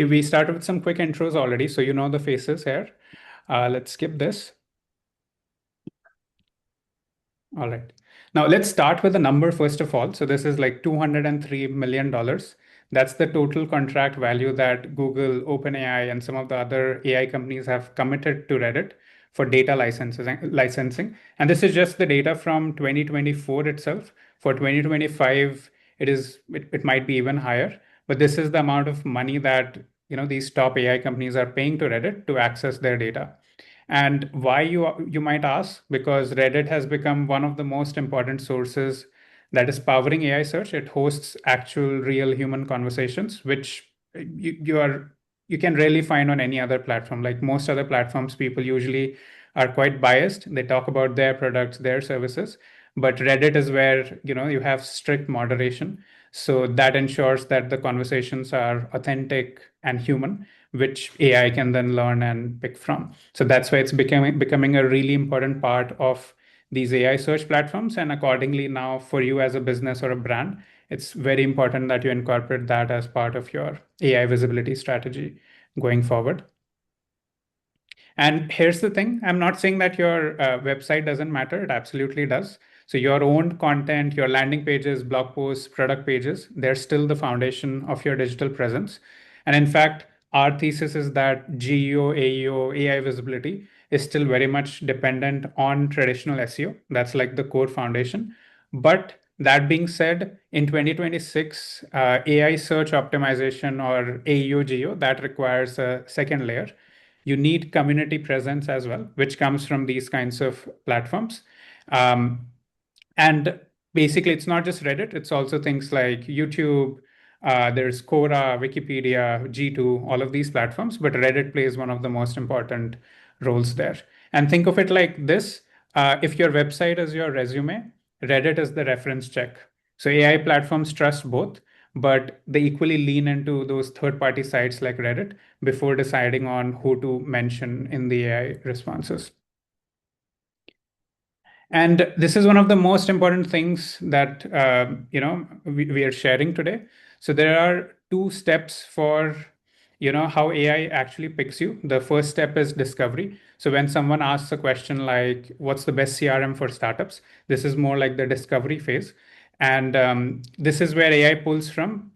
We started with some quick intros already, so you know the faces here. Let's skip this. All right. Now let's start with the number first of all. So this is like $203 million. That's the total contract value that Google, OpenAI, and some of the other AI companies have committed to Reddit for data licensing. And this is just the data from 2024 itself. For 2025, it might be even higher. But this is the amount of money that these top AI companies are paying to Reddit to access their data. And why you might ask? Because Reddit has become one of the most important sources that is powering AI search. It hosts actual real human conversations, which you can rarely find on any other platform. Like most other platforms, people usually are quite biased. They talk about their products, their services, but Reddit is where you have strict moderation. So that ensures that the conversations are authentic and human, which AI can then learn and pick from. So that's why it's becoming a really important part of these AI search platforms. And accordingly, now for you as a business or a brand, it's very important that you incorporate that as part of your AI visibility strategy going forward. And here's the thing, I'm not saying that your website doesn't matter, it absolutely does. So your own content, your landing pages, blog posts, product pages, they're still the foundation of your digital presence. And in fact, our thesis is that GEO, AEO, AI visibility is still very much dependent on traditional SEO. That's like the core foundation. But that being said, in 2026, AI search optimization or AEO, GEO, that requires a second layer. You need community presence as well, which comes from these kinds of platforms. Um, and basically, it's not just Reddit, it's also things like YouTube, there's Quora, Wikipedia, G2, all of these platforms, but Reddit plays one of the most important roles there. And think of it like this, if your website is your resume, Reddit is the reference check. So AI platforms trust both, but they equally lean into those third-party sites like Reddit before deciding on who to mention in the AI responses. And this is one of the most important things that we are sharing today. So there are two steps for how AI actually picks you. The first step is discovery. So when someone asks a question like, "What's the best CRM for startups?" This is more like the discovery phase, and this is where AI pulls from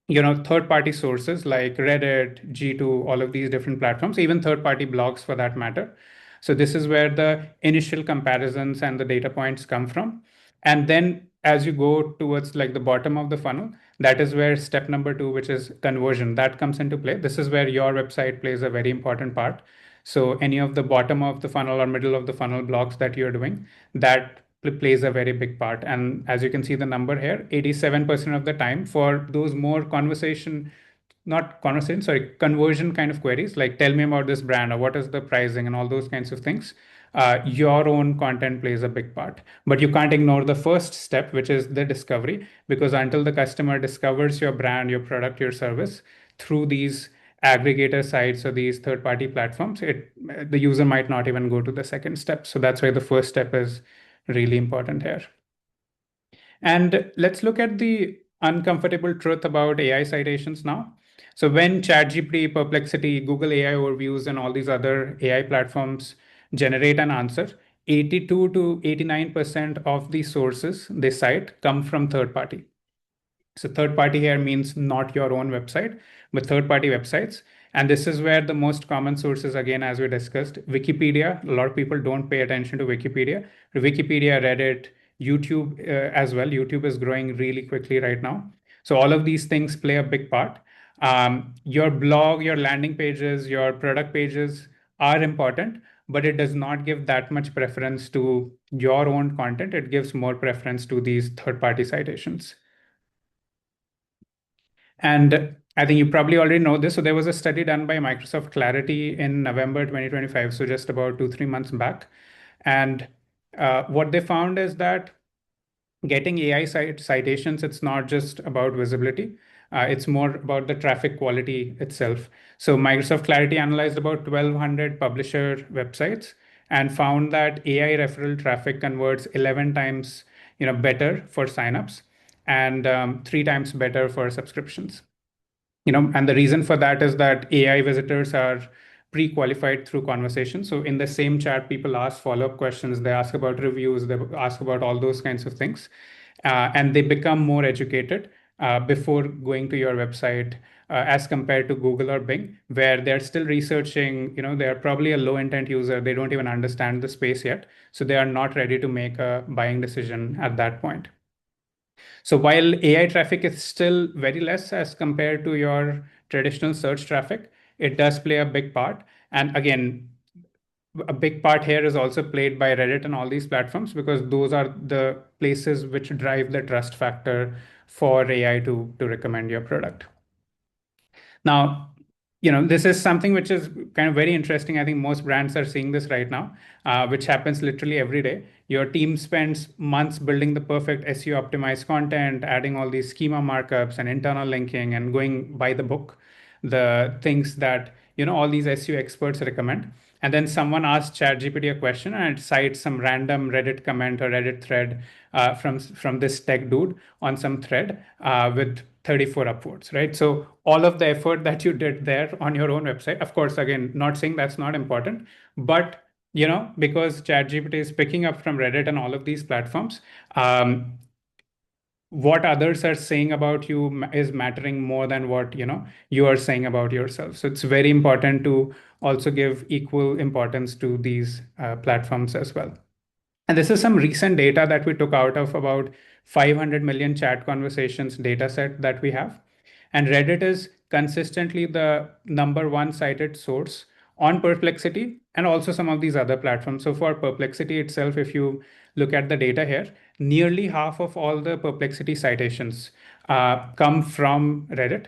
third-party sources like Reddit, G2, all of these different platforms, even third-party blogs for that matter. So this is where the initial comparisons and the data points come from. And then as you go towards like the bottom of the funnel, that is where step number two, which is conversion, that comes into play. This is where your website plays a very important part. So any of the bottom of the funnel or middle of the funnel blocks that you're doing, that plays a very big part. And as you can see the number here, 87% of the time for those more conversion kind of queries, like tell me about this brand or what is the pricing and all those kinds of things, your own content plays a big part. But you can't ignore the first step, which is the discovery, because until the customer discovers your brand, your product, your service through these aggregator sites or these third-party platforms, the user might not even go to the second step. So that's why the first step is really important here. And let's look at the uncomfortable truth about AI citations now. So when ChatGPT, Perplexity, Google AI Overviews, and all these other AI platforms generate an answer, 82 to 89% of the sources they cite come from third party. So third party here means not your own website, but third party websites. And this is where the most common sources, again, as we discussed, Wikipedia. A lot of people don't pay attention to Wikipedia. Wikipedia, Reddit, YouTube as well. YouTube is growing really quickly right now. So all of these things play a big part. Your blog, your landing pages, your product pages are important, but it does not give that much preference to your own content. It gives more preference to these third-party citations. And I think you probably already know this. So there was a study done by Microsoft Clarity in November 2025, so just about 2-3 months back. And what they found is that getting AI citations, it's not just about visibility. It's more about the traffic quality itself. So Microsoft Clarity analyzed about 1,200 publisher websites and found that AI referral traffic converts 11 times better for signups and 3 times better for subscriptions. And the reason for that is that AI visitors are pre-qualified through conversation. So in the same chat, people ask follow-up questions, they ask about reviews, they ask about all those kinds of things, and they become more educated before going to your website, as compared to Google or Bing, where they're still researching. They're probably a low intent user, they don't even understand the space yet, so they are not ready to make a buying decision at that point. So while AI traffic is still very less as compared to your traditional search traffic, it does play a big part. And again, a big part here is also played by Reddit and all these platforms, because those are the places which drive the trust factor for AI to recommend your product. Now, this is something which is kind of very interesting. I think most brands are seeing this right now, which happens literally every day. Your team spends months building the perfect SEO optimized content, adding all these schema markups and internal linking and going by the book, the things that, all these SEO experts recommend. And then someone asks ChatGPT a question and it cites some random Reddit comment or Reddit thread from this tech dude on some thread with 34 upvotes, right? So all of the effort that you did there on your own website, of course, again, not saying that's not important, but because ChatGPT is picking up from Reddit and all of these platforms, what others are saying about you is mattering more than what you are saying about yourself. So it's very important to also give equal importance to these platforms as well. And this is some recent data that we took out of about 500 million chat conversations data set that we have. And Reddit is consistently the number one cited source on Perplexity and also some of these other platforms. So for Perplexity itself, if you look at the data here, nearly half of all the Perplexity citations come from Reddit.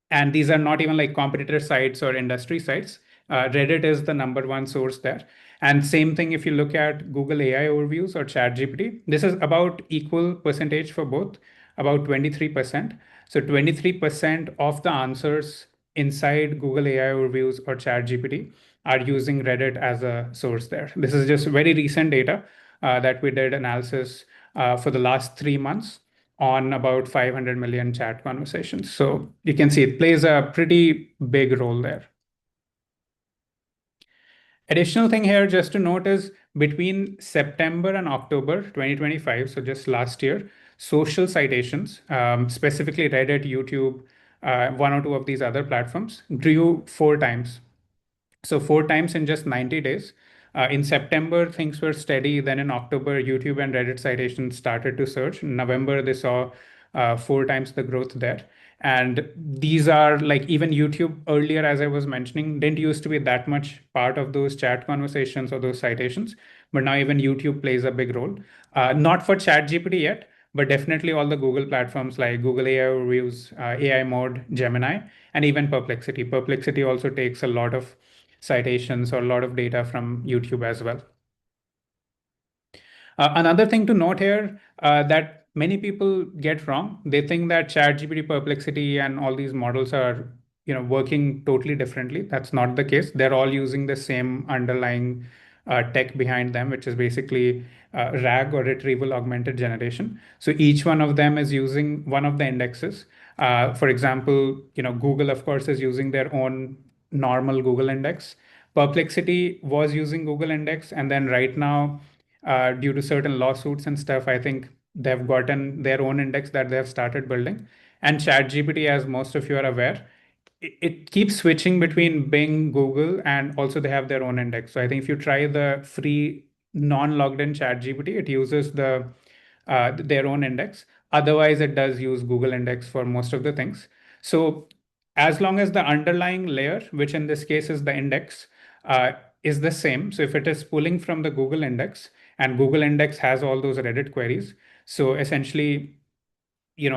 And these are not even like competitor sites or industry sites. Reddit is the number one source there. And same thing if you look at Google AI overviews or ChatGPT, this is about equal percentage for both, about 23%. So 23% of the answers inside Google AI overviews or ChatGPT are using Reddit as a source there. This is just very recent data that we did analysis for the last 3 months on about 500 million chat conversations. So you can see it plays a pretty big role there. Additional thing here just to note is between September and October 2025, so just last year, social citations, specifically Reddit, YouTube, one or two of these other platforms, grew 4 times. So 4 times in just 90 days. In September, things were steady. Then in October, YouTube and Reddit citations started to surge. In November, they saw 4 times the growth there. And these are like even YouTube earlier, as I was mentioning, didn't used to be that much part of those chat conversations or those citations. But now even YouTube plays a big role. Not for ChatGPT yet, but definitely all the Google platforms like Google AI Reviews, AI Mode, Gemini, and even Perplexity. Perplexity also takes a lot of citations or a lot of data from YouTube as well. Another thing to note here that many people get wrong, they think that ChatGPT, Perplexity, and all these models are working totally differently. That's not the case. They're all using the same underlying tech behind them, which is basically RAG or retrieval augmented generation. So each one of them is using one of the indexes. For example, Google, of course, is using their own normal Google index. Perplexity was using Google index, and then right now due to certain lawsuits and stuff, I think they've gotten their own index that they have started building. And ChatGPT, as most of you are aware, it keeps switching between Bing, Google, and also they have their own index. So I think if you try the free non-logged in ChatGPT, it uses their own index. Otherwise, it does use Google index for most of the things. So as long as the underlying layer, which in this case is the index, is the same. So if it is pulling from the Google index, and Google index has all those Reddit queries, so essentially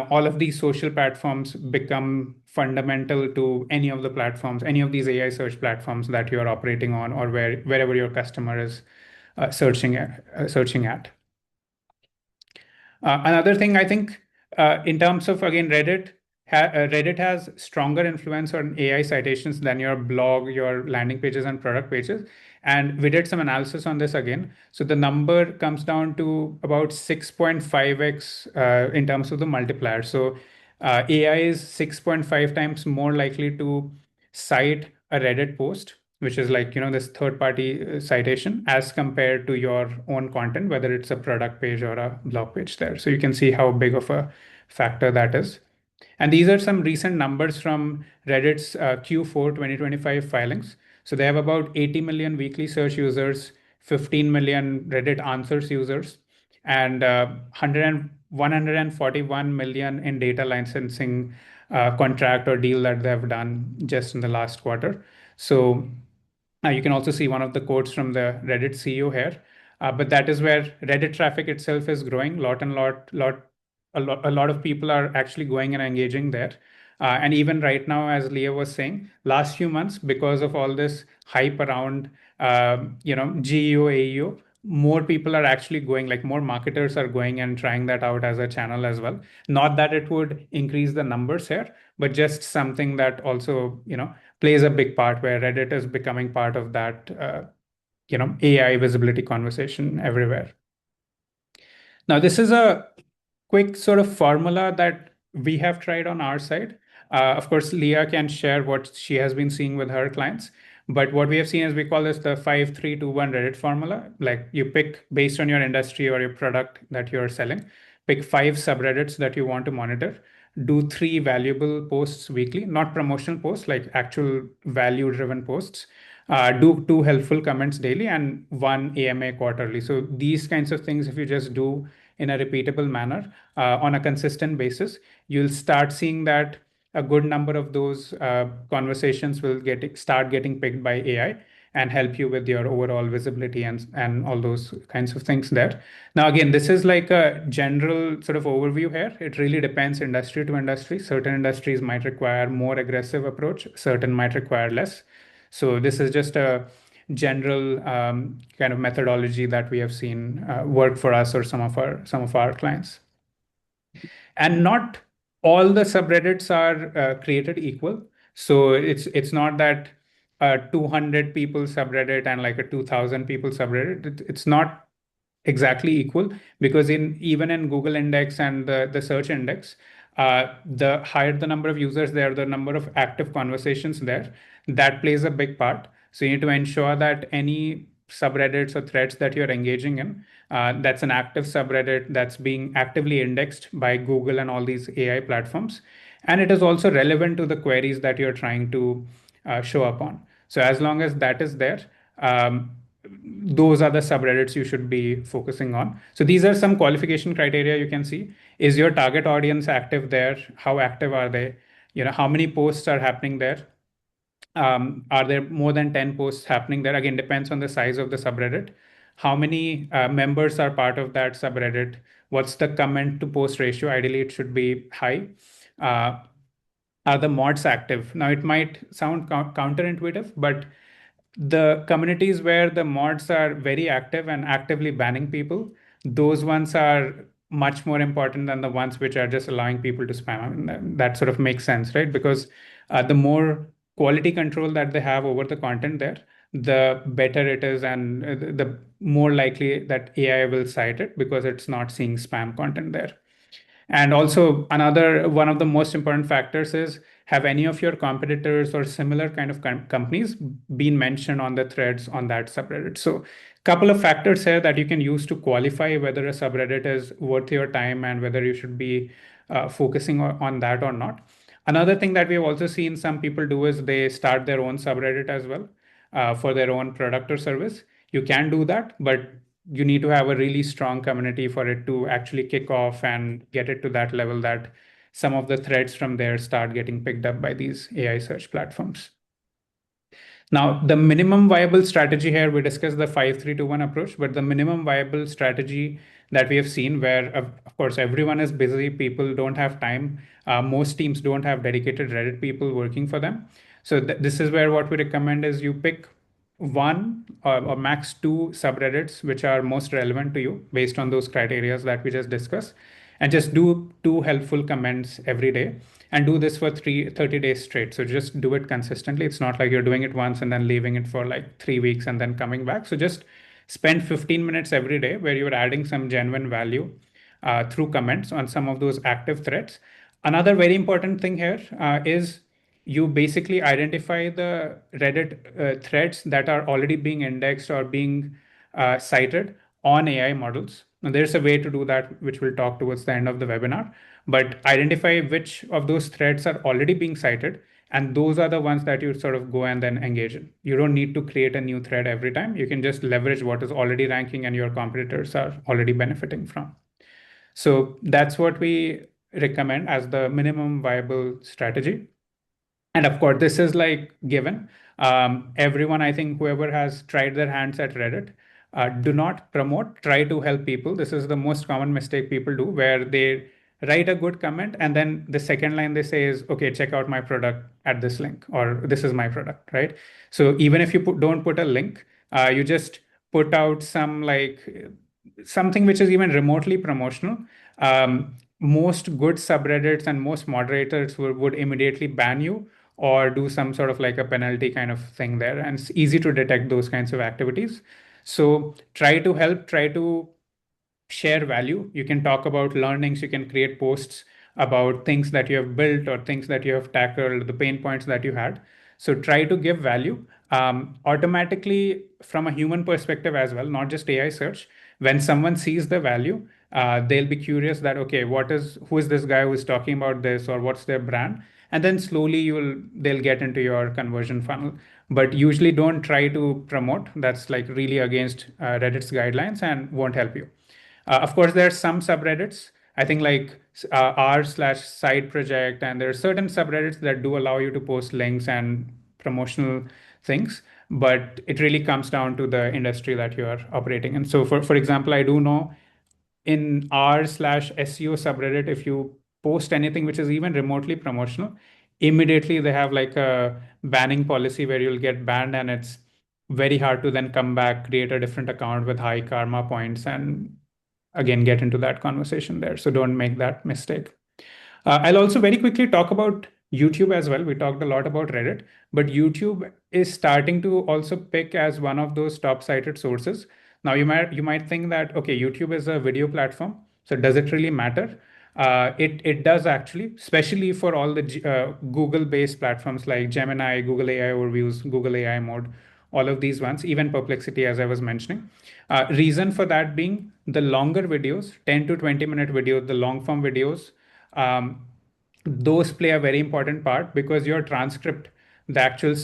all of these social platforms become fundamental to any of the platforms, any of these AI search platforms that you are operating on, or wherever your customer is searching at. Another thing I think, in terms of again Reddit has stronger influence on AI citations than your blog, your landing pages, and product pages. And we did some analysis on this again. So the number comes down to about 6.5x in terms of the multiplier. So AI is 6.5 times more likely to cite a Reddit post, which is like, this third party citation, as compared to your own content, whether it's a product page or a blog page there. So you can see how big of a factor that is. And these are some recent numbers from Reddit's Q4 2025 filings. So they have about 80 million weekly search users, 15 million Reddit answers users, and 141 million in data licensing contract or deal that they have done just in the last quarter. So you can also see one of the quotes from the Reddit CEO here. But that is where Reddit traffic itself is growing. A lot of people are actually going and engaging there. And even right now, as Leigha was saying, last few months, because of all this hype around, GEO, AEO, more people are actually going, like more marketers are going and trying that out as a channel as well. Not that it would increase the numbers here, but just something that also, plays a big part where Reddit is becoming part of that, AI visibility conversation everywhere. Now, this is a quick sort of formula that we have tried on our side. Of course, Leigha can share what she has been seeing with her clients. But what we have seen is we call this the 5-3-2-1 Reddit formula. Like you pick based on your industry or your product that you're selling, pick 5 subreddits that you want to monitor, do 3 valuable posts weekly, not promotional posts, like actual value driven posts. Do 2 helpful comments daily and 1 AMA quarterly. So these kinds of things, if you just do in a repeatable manner on a consistent basis, you'll start seeing that a good number of those conversations will start getting picked by AI and help you with your overall visibility and all those kinds of things there. Now, again, this is like a general sort of overview here. It really depends industry to industry. Certain industries might require more aggressive approach, certain might require less. So this is just a general kind of methodology that we have seen work for us or some of our clients. And not all the subreddits are created equal. So it's not that a 200 people subreddit and like a 2000 people subreddit. It's not exactly equal, because even in Google Index and the search index, the higher the number of users there, the number of active conversations there, that plays a big part. So you need to ensure that any subreddits or threads that you're engaging in, that's an active subreddit that's being actively indexed by Google and all these AI platforms. And it is also relevant to the queries that you're trying to show up on. So as long as that is there, those are the subreddits you should be focusing on. So these are some qualification criteria you can see. Is your target audience active there? How active are they? How many posts are happening there? Are there more than 10 posts happening there? Again, depends on the size of the subreddit. How many members are part of that subreddit? What's the comment to post ratio? Ideally, it should be high. Are the mods active? Now, it might sound counterintuitive, but the communities where the mods are very active and actively banning people, those ones are much more important than the ones which are just allowing people to spam. I mean, that sort of makes sense, right? Because the more quality control that they have over the content there, the better it is, and the more likely that AI will cite it because it's not seeing spam content there. And also, another one of the most important factors is, have any of your competitors or similar kind of companies been mentioned on the threads on that subreddit? So, couple of factors here that you can use to qualify whether a subreddit is worth your time and whether you should be focusing on that or not. Another thing that we've also seen some people do is they start their own subreddit as well for their own product or service. You can do that, but you need to have a really strong community for it to actually kick off and get it to that level that some of the threads from there start getting picked up by these AI search platforms. Now, the minimum viable strategy here, we discussed the 5-3-2-1 approach, but the minimum viable strategy that we have seen where, of course, everyone is busy, people don't have time. Most teams don't have dedicated Reddit people working for them. So this is where what we recommend is you pick one or max 2 subreddits which are most relevant to you based on those criteria that we just discussed, and just do 2 helpful comments every day, and do this for 30 days straight. So just do it consistently. It's not like you're doing it once and then leaving it for like 3 weeks and then coming back. So just spend 15 minutes every day where you're adding some genuine value through comments on some of those active threads. Another very important thing here is you basically identify the Reddit threads that are already being indexed or being cited on AI models. Now, there's a way to do that, which we'll talk towards the end of the webinar. But identify which of those threads are already being cited, and those are the ones that you sort of go and then engage in. You don't need to create a new thread every time. You can just leverage what is already ranking and your competitors are already benefiting from. So that's what we recommend as the minimum viable strategy. And of course, this is like given. Everyone, I think, whoever has tried their hands at Reddit, do not promote, try to help people. This is the most common mistake people do, where they write a good comment and then the second line they say is, okay, check out my product at this link, or this is my product, right? So even if you don't put a link, you just put out some like something which is even remotely promotional. Most good subreddits and most moderators would immediately ban you or do some sort of like a penalty kind of thing there. And it's easy to detect those kinds of activities. So try to help, try to share value. You can talk about learnings, you can create posts about things that you have built or things that you have tackled, the pain points that you had. So try to give value automatically from a human perspective as well, not just AI search. When someone sees the value, they'll be curious that, okay, who is this guy who is talking about this, or what's their brand? And then slowly they'll get into your conversion funnel. But usually don't try to promote. That's like really against Reddit's guidelines and won't help you. Of course, there are some subreddits, I think like r/side project, and there are certain subreddits that do allow you to post links and promotional things, but it really comes down to the industry that you are operating in. So for example, I do know in r/SEO subreddit, if you post anything which is even remotely promotional, immediately they have like a banning policy where you'll get banned, and it's very hard to then come back, create a different account with high karma points, and again get into that conversation there. So don't make that mistake. I'll also very quickly talk about YouTube as well. We talked a lot about Reddit, but YouTube is starting to also pick as one of those top cited sources. Now you might think that, okay, YouTube is a video platform, so does it really matter? It does actually, especially for all the Google-based platforms like Gemini, Google AI Overviews, Google AI Mode, all of these ones, even Perplexity, as I was mentioning. Reason for that being the longer videos, 10 to 20-minute videos, the long form videos, um, those play a very important part because your transcript, the actual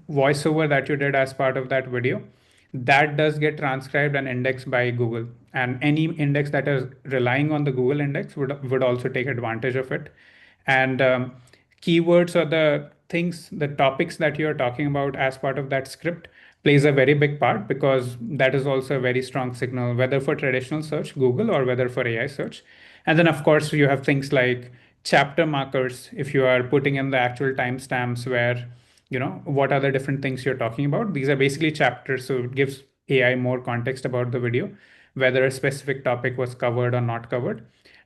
voiceover that you did as part of that video, that does get transcribed and indexed by Google. And any index that is relying on the Google index would also take advantage of it. And keywords or the things, the topics that you're talking about as part of that script plays a very big part, because that is also a very strong signal, whether for traditional search, Google, or whether for AI search. And then, of course, you have things like chapter markers. If you are putting in the actual timestamps where, what are the different things you're talking about, these are basically chapters. So it gives AI more context about the video, whether a specific topic was covered or not covered.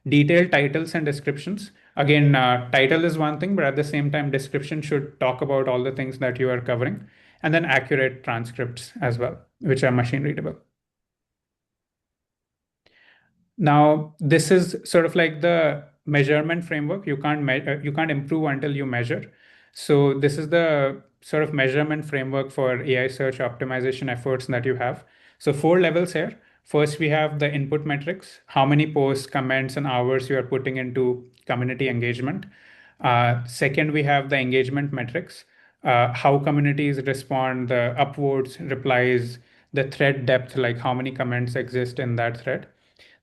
Detailed titles and descriptions. Again, title is one thing, but at the same time, description should talk about all the things that you are covering. And then accurate transcripts as well, which are machine readable. Now, this is sort of like the measurement framework. You can't improve until you measure. So this is the sort of measurement framework for AI search optimization efforts that you have. So 4 levels here. First, we have the input metrics, how many posts, comments, and hours you are putting into community engagement. Second, we have the engagement metrics, how communities respond, the upvotes, replies, the thread depth, like how many comments exist in that thread.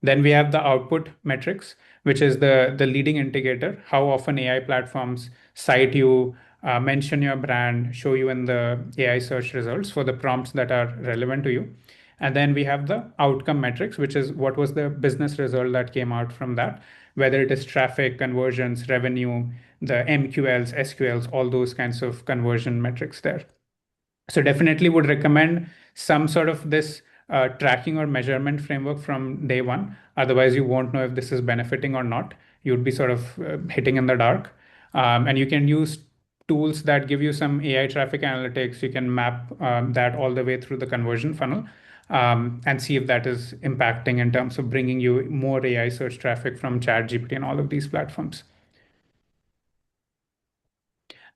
Then we have the output metrics, which is the leading indicator, how often AI platforms cite you, mention your brand, show you in the AI search results for the prompts that are relevant to you. And then we have the outcome metrics, which is what was the business result that came out from that, whether it is traffic, conversions, revenue, the MQLs, SQLs, all those kinds of conversion metrics there. So definitely would recommend some sort of this tracking or measurement framework from day one. Otherwise, you won't know if this is benefiting or not. You'd be sort of hitting in the dark. And you can use tools that give you some AI traffic analytics. You can map that all the way through the conversion funnel, and see if that is impacting in terms of bringing you more AI search traffic from ChatGPT and all of these platforms.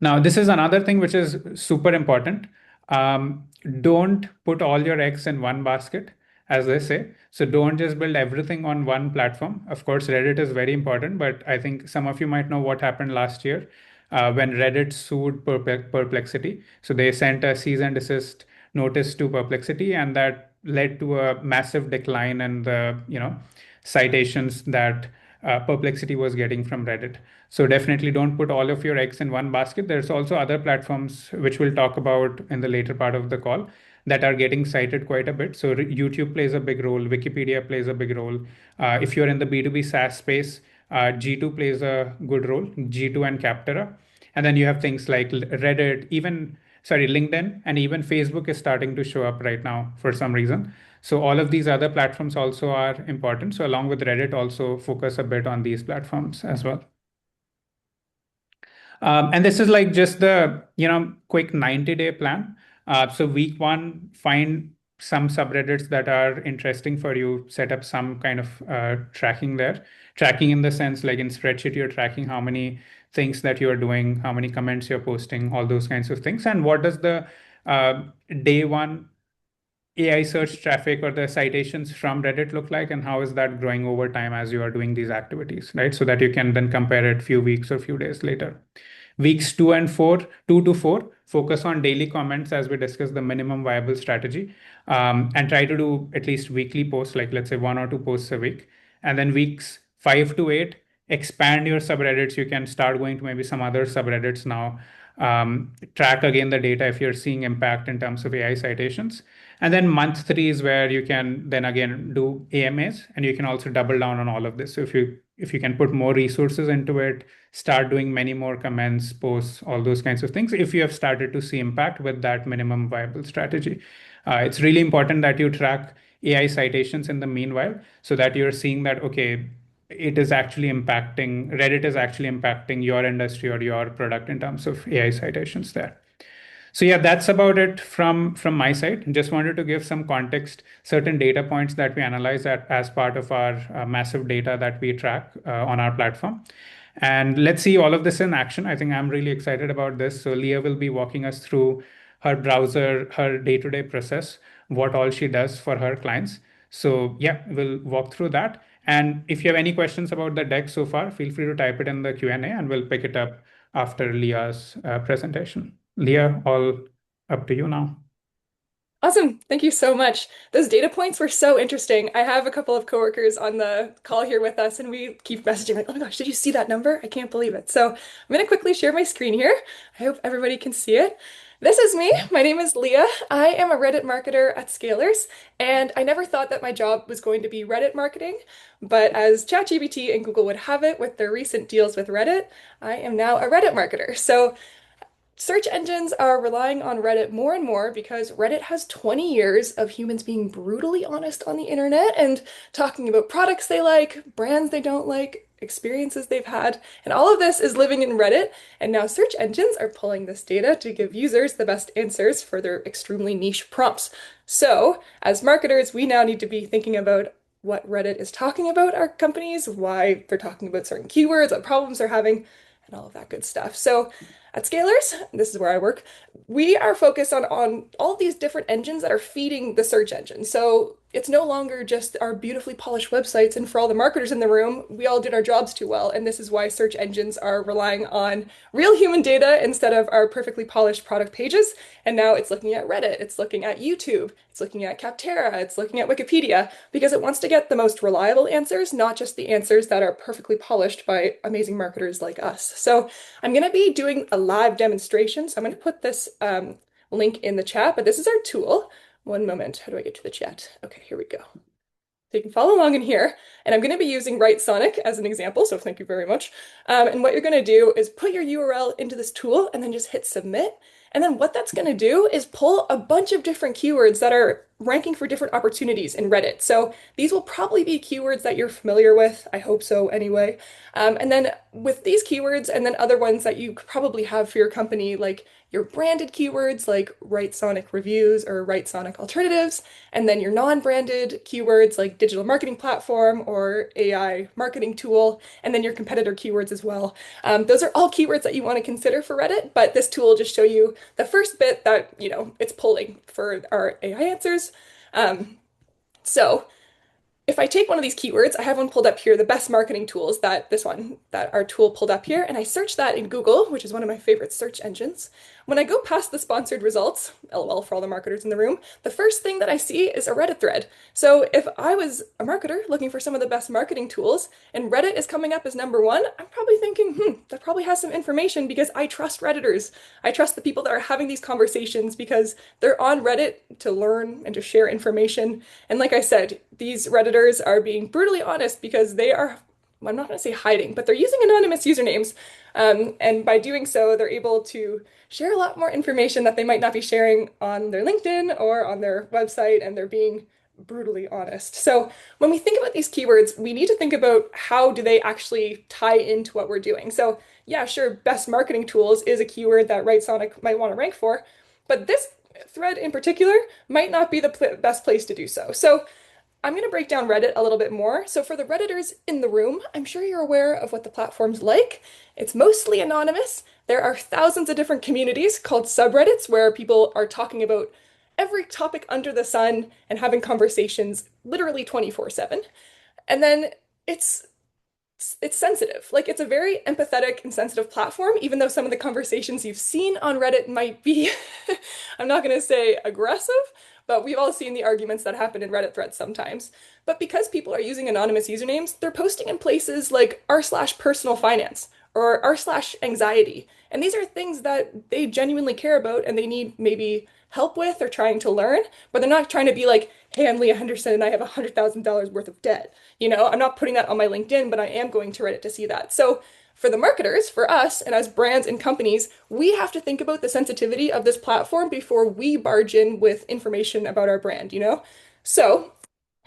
Now, this is another thing which is super important. Um, don't put all your eggs in one basket, as they say. So don't just build everything on one platform. Of course, Reddit is very important, but I think some of you might know what happened last year when Reddit sued Perplexity. So they sent a cease and desist notice to Perplexity, and that led to a massive decline in the citations that Perplexity was getting from Reddit. So definitely don't put all of your eggs in one basket. There's also other platforms which we'll talk about in the later part of the call that are getting cited quite a bit. So YouTube plays a big role, Wikipedia plays a big role. If you're in the B2B SaaS space, G2 plays a good role, G2 and Captera. And then you have things like Reddit, even sorry, LinkedIn, and even Facebook is starting to show up right now for some reason. So all of these other platforms also are important. So along with Reddit, also focus a bit on these platforms as well. And this is like just the, quick 90-day plan. So week one, find some subreddits that are interesting for you, set up some kind of tracking there. Tracking in the sense like in spreadsheet, you're tracking how many things that you're doing, how many comments you're posting, all those kinds of things. And what does the uh, day one AI search traffic or the citations from Reddit look like, and how is that growing over time as you are doing these activities, right? So that you can then compare it few weeks or few days later. Weeks 2 and 4, 2 to 4, focus on daily comments as we discuss the minimum viable strategy, and try to do at least weekly posts, like let's say 1 or 2 posts a week. And then weeks 5 to 8, expand your subreddits. You can start going to maybe some other subreddits now. Track again the data if you're seeing impact in terms of AI citations. And then month three is where you can then again do AMAs, and you can also double down on all of this. So if you can put more resources into it, start doing many more comments, posts, all those kinds of things, if you have started to see impact with that minimum viable strategy. It's really important that you track AI citations in the meanwhile, so that you're seeing that, okay, Reddit is actually impacting your industry or your product in terms of AI citations there. So yeah, that's about it from my side. Just wanted to give some context, certain data points that we analyze as part of our massive data that we track on our platform. And let's see all of this in action. I think I'm really excited about this. So Leigha will be walking us through her browser, her day-to-day process, what all she does for her clients. So yeah, we'll walk through that. And if you have any questions about the deck so far, feel free to type it in the Q&A and we'll pick it up after Leah's presentation. Leigha, all up to you now. Awesome. Thank you so much. Those data points were so interesting. I have a couple of coworkers on the call here with us, and we keep messaging like, oh my gosh, did you see that number? I can't believe it. So I'm going to quickly share my screen here. I hope everybody can see it. This is me. My name is Leigha. I am a Reddit marketer at Scalers, and I never thought that my job was going to be Reddit marketing. But as ChatGPT and Google would have it with their recent deals with Reddit, I am now a Reddit marketer. So search engines are relying on Reddit more and more because Reddit has 20 years of humans being brutally honest on the internet and talking about products they like, brands they don't like, experiences they've had. And all of this is living in Reddit. And now search engines are pulling this data to give users the best answers for their extremely niche prompts. So, as marketers, we now need to be thinking about what Reddit is talking about our companies, why they're talking about certain keywords, what problems they're having, and all of that good stuff. So, at Scalers, this is where I work, we are focused on all these different engines that are feeding the search engine. So it's no longer just our beautifully polished websites, and for all the marketers in the room, we all did our jobs too well. And this is why search engines are relying on real human data instead of our perfectly polished product pages. And now it's looking at Reddit, it's looking at YouTube, it's looking at Captera, it's looking at Wikipedia, because it wants to get the most reliable answers, not just the answers that are perfectly polished by amazing marketers like us. So I'm going to be doing a live demonstration. So I'm going to put this link in the chat, but this is our tool. One moment. How do I get to the chat? Okay, here we go. So you can follow along in here. And I'm going to be using Writesonic as an example, so thank you very much. And what you're going to do is put your URL into this tool and then just hit submit. And then what that's going to do is pull a bunch of different keywords that are ranking for different opportunities in Reddit. So these will probably be keywords that you're familiar with. I hope so anyway. And then with these keywords and then other ones that you probably have for your company, like your branded keywords like Writesonic reviews or Writesonic alternatives, and then your non-branded keywords like digital marketing platform or AI marketing tool, and then your competitor keywords as well. Those are all keywords that you want to consider for Reddit, but this tool will just show you the first bit that, it's pulling for our AI answers. Um, so if I take one of these keywords, I have one pulled up here, the best marketing tools, that our tool pulled up here, and I search that in Google, which is one of my favorite search engines. When I go past the sponsored results, LOL for all the marketers in the room, the first thing that I see is a Reddit thread. So if I was a marketer looking for some of the best marketing tools and Reddit is coming up as number one, I'm probably thinking, that probably has some information because I trust Redditors. I trust the people that are having these conversations because they're on Reddit to learn and to share information. And like I said, these Redditors are being brutally honest because they are, I'm not going to say hiding, but they're using anonymous usernames. And by doing so, they're able to share a lot more information that they might not be sharing on their LinkedIn or on their website, and they're being brutally honest. So when we think about these keywords, we need to think about how do they actually tie into what we're doing. So yeah, sure, best marketing tools is a keyword that Writesonic might want to rank for, but this thread in particular might not be the best place to do so. So I'm going to break down Reddit a little bit more. So for the Redditors in the room, I'm sure you're aware of what the platform's like. It's mostly anonymous. There are thousands of different communities called subreddits where people are talking about every topic under the sun and having conversations literally 24/7. And then it's it's sensitive. Like it's a very empathetic and sensitive platform, even though some of the conversations you've seen on Reddit might be, I'm not going to say aggressive, but we've all seen the arguments that happen in Reddit threads sometimes. But because people are using anonymous usernames, they're posting in places like r/personal finance or r/anxiety. And these are things that they genuinely care about and they need maybe help with or trying to learn, but they're not trying to be like, hey, I'm Leigha Henderson and I have $100,000 worth of debt. I'm not putting that on my LinkedIn, but I am going to Reddit to see that. So for the marketers, for us, and as brands and companies, we have to think about the sensitivity of this platform before we barge in with information about our brand. So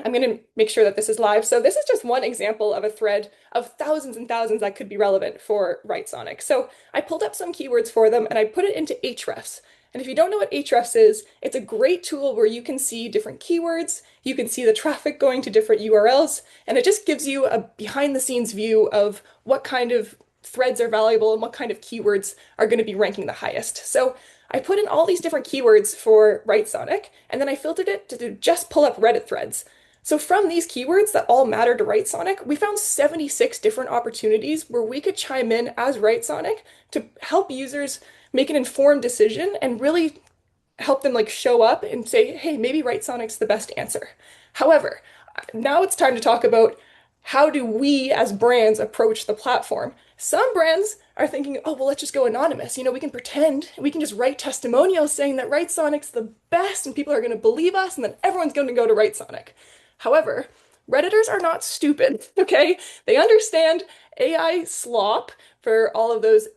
I'm going to make sure that this is live. So this is just one example of a thread of thousands and thousands that could be relevant for Writesonic. So I pulled up some keywords for them and I put it into Ahrefs. And if you don't know what Ahrefs is, it's a great tool where you can see different keywords, you can see the traffic going to different URLs, and it just gives you a behind the scenes view of what kind of threads are valuable and what kind of keywords are going to be ranking the highest. So I put in all these different keywords for Writesonic, and then I filtered it to just pull up Reddit threads. So from these keywords that all matter to Writesonic, we found 76 different opportunities where we could chime in as Writesonic to help users make an informed decision and really help them like show up and say, hey, maybe Writesonic's the best answer. However, now it's time to talk about how do we as brands approach the platform. Some brands are thinking, oh, well, let's just go anonymous. We can pretend, we can just write testimonials saying that Writesonic's the best and people are going to believe us and then everyone's going to go to Writesonic. However, Redditors are not stupid, okay? They understand AI slop for all of those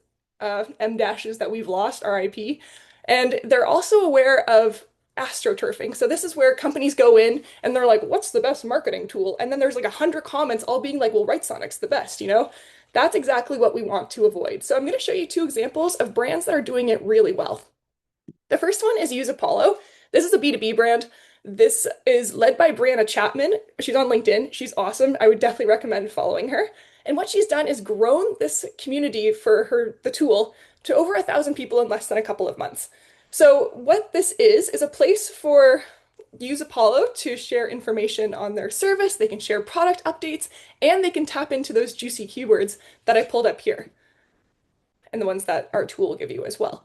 M dashes that we've lost, RIP. And they're also aware of astroturfing. So this is where companies go in and they're like, what's the best marketing tool? And then there's like 100 comments all being like, well, Writesonic's the best. That's exactly what we want to avoid. So I'm going to show you two examples of brands that are doing it really well. The first one is Use Apollo. This is a B2B brand. This is led by Brianna Chapman. She's on LinkedIn. She's awesome. I would definitely recommend following her. And what she's done is grown this community for the tool to over 1,000 people in less than a couple of months. So what this is a place for Use Apollo to share information on their service. They can share product updates, and they can tap into those juicy keywords that I pulled up here, and the ones that our tool will give you as well.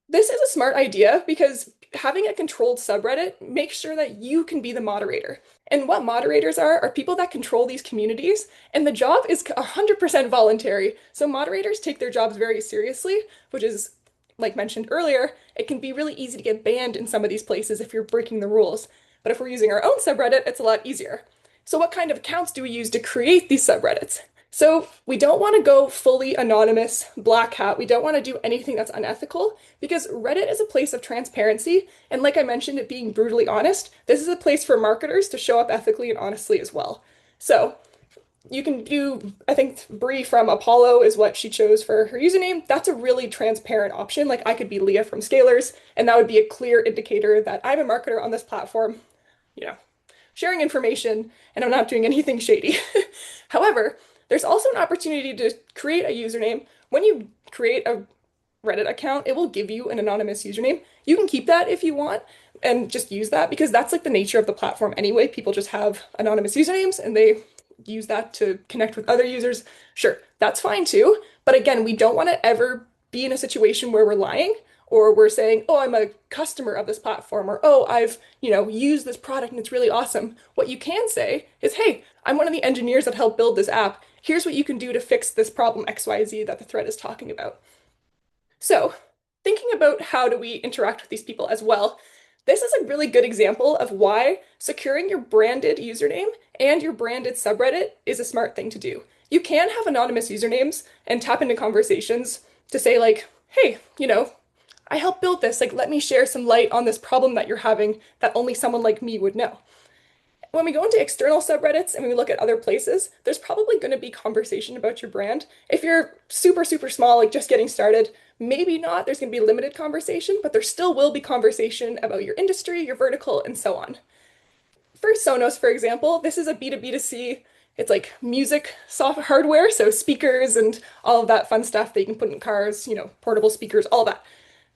This is a smart idea because having a controlled subreddit makes sure that you can be the moderator. And what moderators are people that control these communities, and the job is 100% voluntary. So moderators take their jobs very seriously, which is, like mentioned earlier, it can be really easy to get banned in some of these places if you're breaking the rules. But if we're using our own subreddit, it's a lot easier. So what kind of accounts do we use to create these subreddits? So we don't want to go fully anonymous, black hat. We don't want to do anything that's unethical because Reddit is a place of transparency. And like I mentioned, it being brutally honest, this is a place for marketers to show up ethically and honestly as well. So you can do, I think Bree from Apollo is what she chose for her username. That's a really transparent option. Like I could be Leah from Scalers, and that would be a clear indicator that I'm a marketer on this platform, you know, sharing information, and I'm not doing anything shady. However, there's also an opportunity to create a username. When you create a Reddit account, it will give you an anonymous username. You can keep that if you want and just use that because that's like the nature of the platform anyway. People just have anonymous usernames and they use that to connect with other users. Sure, that's fine too. But again, we don't want to ever be in a situation where we're lying or we're saying, "Oh, I'm a customer of this platform," or "Oh, I've, used this product and it's really awesome." What you can say is, "Hey, I'm one of the engineers that helped build this app. Here's what you can do to fix this problem XYZ that the thread is talking about." So, thinking about how do we interact with these people as well, this is a really good example of why securing your branded username and your branded subreddit is a smart thing to do. You can have anonymous usernames and tap into conversations to say like, "Hey, I helped build this. Like, let me share some light on this problem that you're having that only someone like me would know." When we go into external subreddits and we look at other places, there's probably going to be conversation about your brand. If you're super, super small, like just getting started, maybe not. There's going to be limited conversation, but there still will be conversation about your industry, your vertical, and so on. For Sonos, for example, this is a B2B2C. It's like music soft hardware, so speakers and all of that fun stuff that you can put in cars, portable speakers, all that.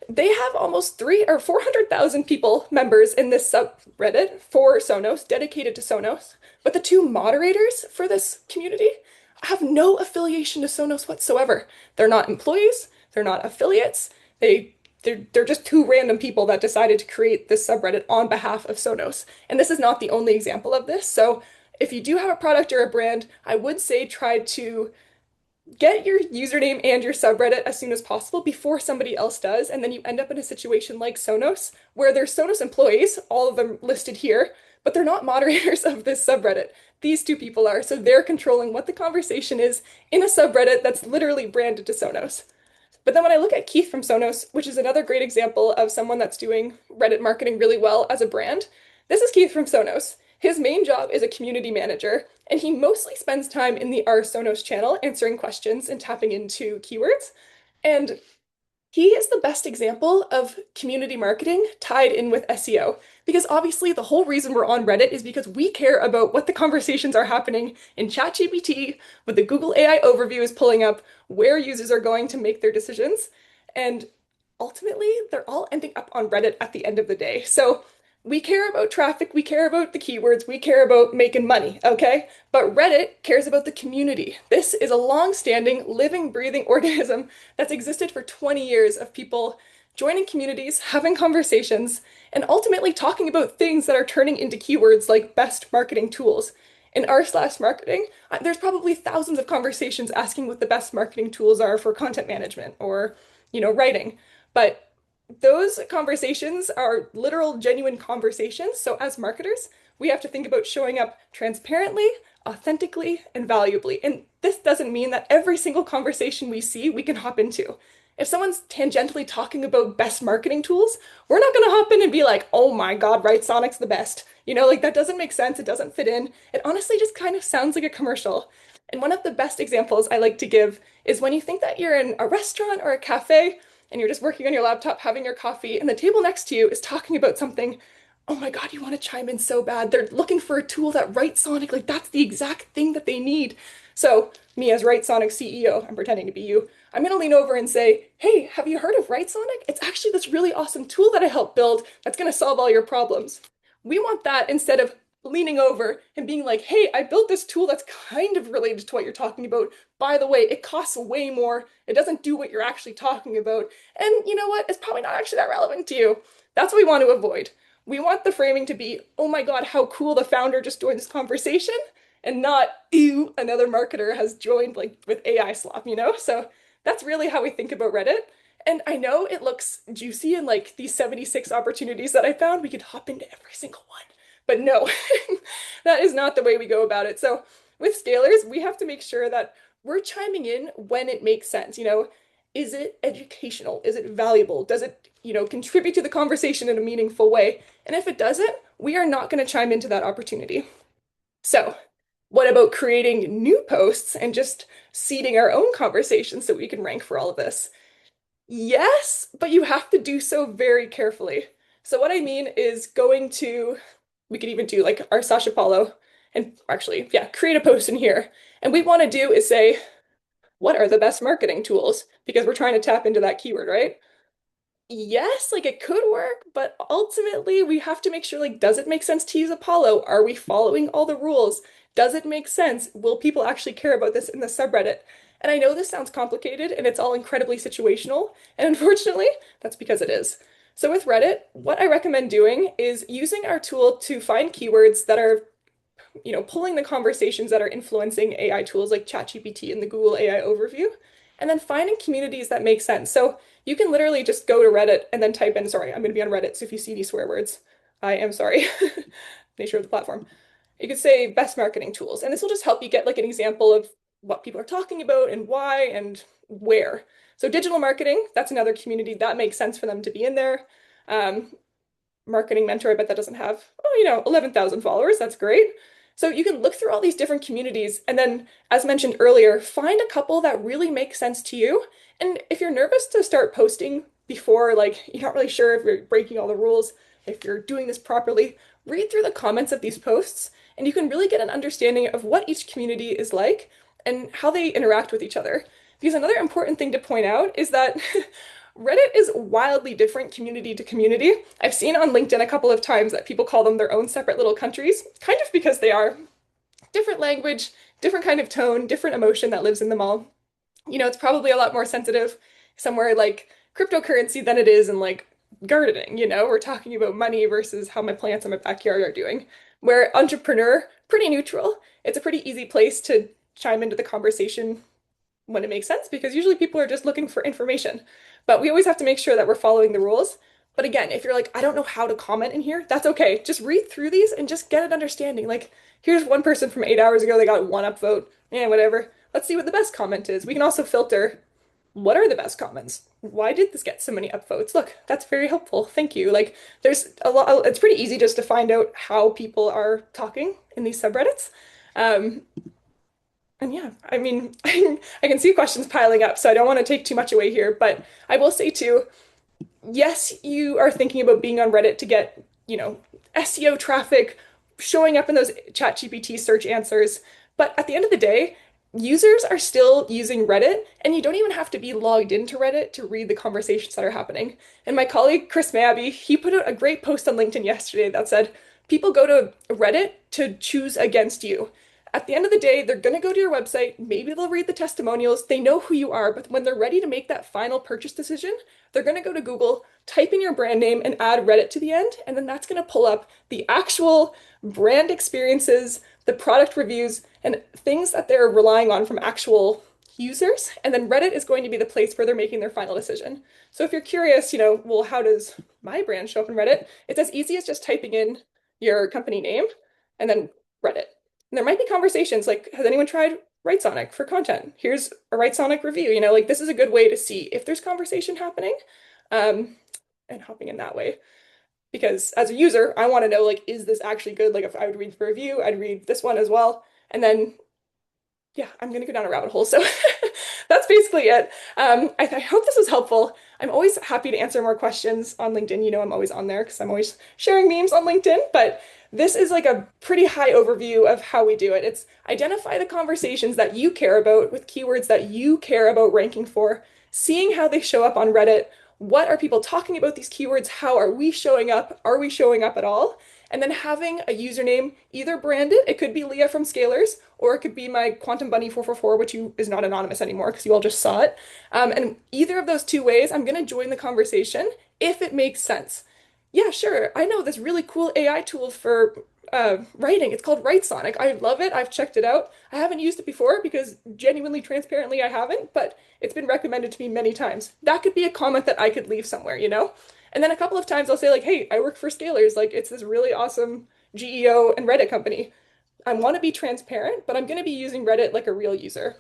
They have almost three or 400,000 people, members in this subreddit for Sonos, dedicated to Sonos. But the two moderators for this community have no affiliation to Sonos whatsoever. They're not employees, they're not affiliates. They're just two random people that decided to create this subreddit on behalf of Sonos. And this is not the only example of this. So if you do have a product or a brand, I would say try to get your username and your subreddit as soon as possible before somebody else does, and then you end up in a situation like Sonos, where there's Sonos employees, all of them listed here, but they're not moderators of this subreddit. These two people are, so they're controlling what the conversation is in a subreddit that's literally branded to Sonos. But then when I look at Keith from Sonos, which is another great example of someone that's doing Reddit marketing really well as a brand, this is Keith from Sonos. His main job is a community manager, and he mostly spends time in the R Sonos channel answering questions and tapping into keywords. And he is the best example of community marketing tied in with SEO. Because obviously, the whole reason we're on Reddit is because we care about what the conversations are happening in ChatGPT, what the Google AI overview is pulling up, where users are going to make their decisions. And ultimately, they're all ending up on Reddit at the end of the day. So we care about traffic, we care about the keywords, we care about making money, okay? But Reddit cares about the community. This is a long-standing, living, breathing organism that's existed for 20 years of people joining communities, having conversations, and ultimately talking about things that are turning into keywords like best marketing tools. In r/marketing, there's probably thousands of conversations asking what the best marketing tools are for content management or, writing. But those conversations are literal, genuine conversations. So, as marketers, we have to think about showing up transparently, authentically, and valuably. And this doesn't mean that every single conversation we see we can hop into. If someone's tangentially talking about best marketing tools, we're not going to hop in and be like, "Oh my God, Writesonic's the best." Like that doesn't make sense. It doesn't fit in. It honestly just kind of sounds like a commercial. And one of the best examples I like to give is when you think that you're in a restaurant or a cafe and you're just working on your laptop having your coffee, and the table next to you is talking about something. Oh my God, you want to chime in so bad. They're looking for a tool that Writesonic, like that's the exact thing that they need. So, me as Writesonic CEO, I'm pretending to be you, I'm going to lean over and say, "Hey, have you heard of Writesonic? It's actually this really awesome tool that I helped build that's going to solve all your problems." We want that instead of leaning over and being like, "Hey, I built this tool that's kind of related to what you're talking about. By the way, it costs way more. It doesn't do what you're actually talking about. And you know what? It's probably not actually that relevant to you." That's what we want to avoid. We want the framing to be, "Oh my God, how cool the founder just joined this conversation," and not, "Ew, another marketer has joined like with AI slop. So that's really how we think about Reddit. And I know it looks juicy and like these 76 opportunities that I found, we could hop into every single one. But no, that is not the way we go about it. So with scalers, we have to make sure that we're chiming in when it makes sense. Is it educational? Is it valuable? Does it, contribute to the conversation in a meaningful way? And if it doesn't, we are not going to chime into that opportunity. So What about creating new posts and just seeding our own conversations so we can rank for all of this? Yes, but you have to do so very carefully. So what I mean is going to, we could even do like our Sasha Paulo and actually, yeah, create a post in here. And we want to do is say, what are the best marketing tools? Because we're trying to tap into that keyword, right? Yes, like it could work, but ultimately we have to make sure like, does it make sense to use Apollo? Are we following all the rules? Does it make sense? Will people actually care about this in the subreddit? And I know this sounds complicated and it's all incredibly situational, and unfortunately, that's because it is. So with Reddit, what I recommend doing is using our tool to find keywords that are pulling the conversations that are influencing AI tools like ChatGPT and the Google AI overview, and then finding communities that make sense. So you can literally just go to Reddit and then type in, sorry, I'm going to be on Reddit, so if you see any swear words, I am sorry. Nature of the platform. You could say best marketing tools, and this will just help you get like an example of what people are talking about and why and where. So digital marketing, that's another community that makes sense for them to be in there. Um, Marketing mentor, I bet that doesn't have, 11,000 followers. That's great. So you can look through all these different communities and then, as mentioned earlier, find a couple that really make sense to you. And if you're nervous to start posting before, like you're not really sure if you're breaking all the rules, if you're doing this properly, read through the comments of these posts and you can really get an understanding of what each community is like and how they interact with each other. Because another important thing to point out is that Reddit is wildly different community to community. I've seen on LinkedIn a couple of times that people call them their own separate little countries, kind of because they are different language, different kind of tone, different emotion that lives in them all. It's probably a lot more sensitive somewhere like cryptocurrency than it is in like gardening. We're talking about money versus how my plants in my backyard are doing. Where entrepreneur, pretty neutral. It's a pretty easy place to chime into the conversation when it makes sense because usually people are just looking for information. But we always have to make sure that we're following the rules. But again, if you're like, I don't know how to comment in here, that's okay. Just read through these and just get an understanding. Like, here's one person from 8 hours ago, they got one upvote. Yeah, whatever. Let's see what the best comment is. We can also filter what are the best comments? Why did this get so many upvotes? Look, that's very helpful. Thank you. Like, there's a lot, it's pretty easy just to find out how people are talking in these subreddits. Um, and yeah, I mean, I can see questions piling up, so I don't want to take too much away here, but I will say too, yes, you are thinking about being on Reddit to get, SEO traffic, showing up in those ChatGPT search answers, but at the end of the day, users are still using Reddit, and you don't even have to be logged into Reddit to read the conversations that are happening. And my colleague Chris Mabby, he put out a great post on LinkedIn yesterday that said, people go to Reddit to choose against you. At the end of the day, they're going to go to your website. Maybe they'll read the testimonials. They know who you are, but when they're ready to make that final purchase decision, they're going to go to Google, type in your brand name, and add Reddit to the end. And then that's going to pull up the actual brand experiences, the product reviews, and things that they're relying on from actual users. And then Reddit is going to be the place where they're making their final decision. So if you're curious, well, how does my brand show up in Reddit? It's as easy as just typing in your company name and then Reddit. And there might be conversations like, has anyone tried Writesonic for content? Here's a Writesonic review. Like this is a good way to see if there's conversation happening, um, and hopping in that way. Because as a user, I want to know like, is this actually good? Like if I would read the review, I'd read this one as well. And then yeah, I'm gonna go down a rabbit hole. So that's basically it. I hope this was helpful. I'm always happy to answer more questions on LinkedIn. I'm always on there because I'm always sharing memes on LinkedIn, but this is like a pretty high overview of how we do it. It's identify the conversations that you care about with keywords that you care about ranking for, seeing how they show up on Reddit. What are people talking about these keywords? How are we showing up? Are we showing up at all? And then having a username either branded, it could be Leigha from Scalers, or it could be my Quantum Bunny 444, which is not anonymous anymore because you all just saw it. And either of those two ways, I'm going to join the conversation if it makes sense. Yeah, sure. I know this really cool AI tool for writing. It's called Writesonic. I love it. I've checked it out. I haven't used it before because genuinely, transparently, I haven't, but it's been recommended to me many times. That could be a comment that I could leave somewhere. And then a couple of times I'll say like, hey, I work for Scalers. Like it's this really awesome GEO and Reddit company. I want to be transparent, but I'm going to be using Reddit like a real user.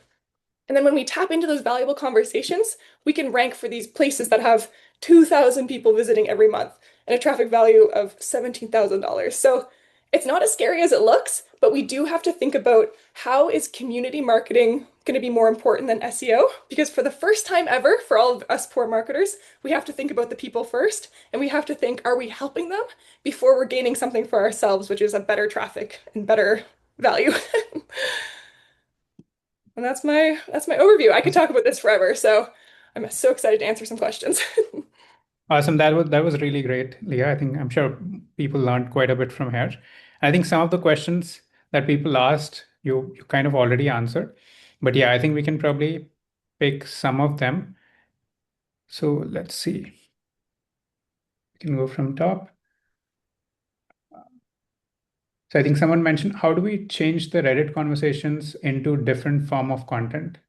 And then when we tap into those valuable conversations, we can rank for these places that have 2,000 people visiting every month and a traffic value of $17,000. So It's not as scary as it looks, but we do have to think about how is community marketing going to be more important than SEO? Because for the first time ever, for all of us poor marketers, we have to think about the people first, and we have to think, are we helping them before we're gaining something for ourselves, which is a better traffic and better value. And that's my overview. I could talk about this forever, so I'm so excited to answer some questions. Awesome. That was really great, Leah. I think I'm sure people learned quite a bit from here. I think some of the questions that people asked, you kind of already answered. But yeah, I think we can probably pick some of them. So let's see. We can go from top. So I think someone mentioned, how do we change the Reddit conversations into different form of content?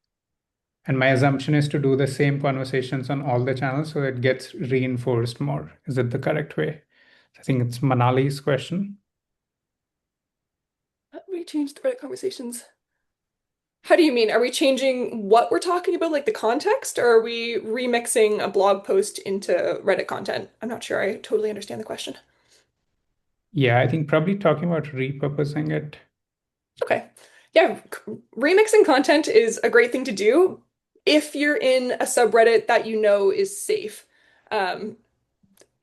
And my assumption is to do the same conversations on all the channels so it gets reinforced more. Is it the correct way? I think it's Manali's question. We changed the Reddit conversations. How do you mean? Are we changing what we're talking about, like the context, or are we remixing a blog post into Reddit content? I'm not sure I totally understand the question. Yeah, I think probably talking about repurposing it. Okay. Yeah, remixing content is a great thing to do if you're in a subreddit that you know is safe. Um,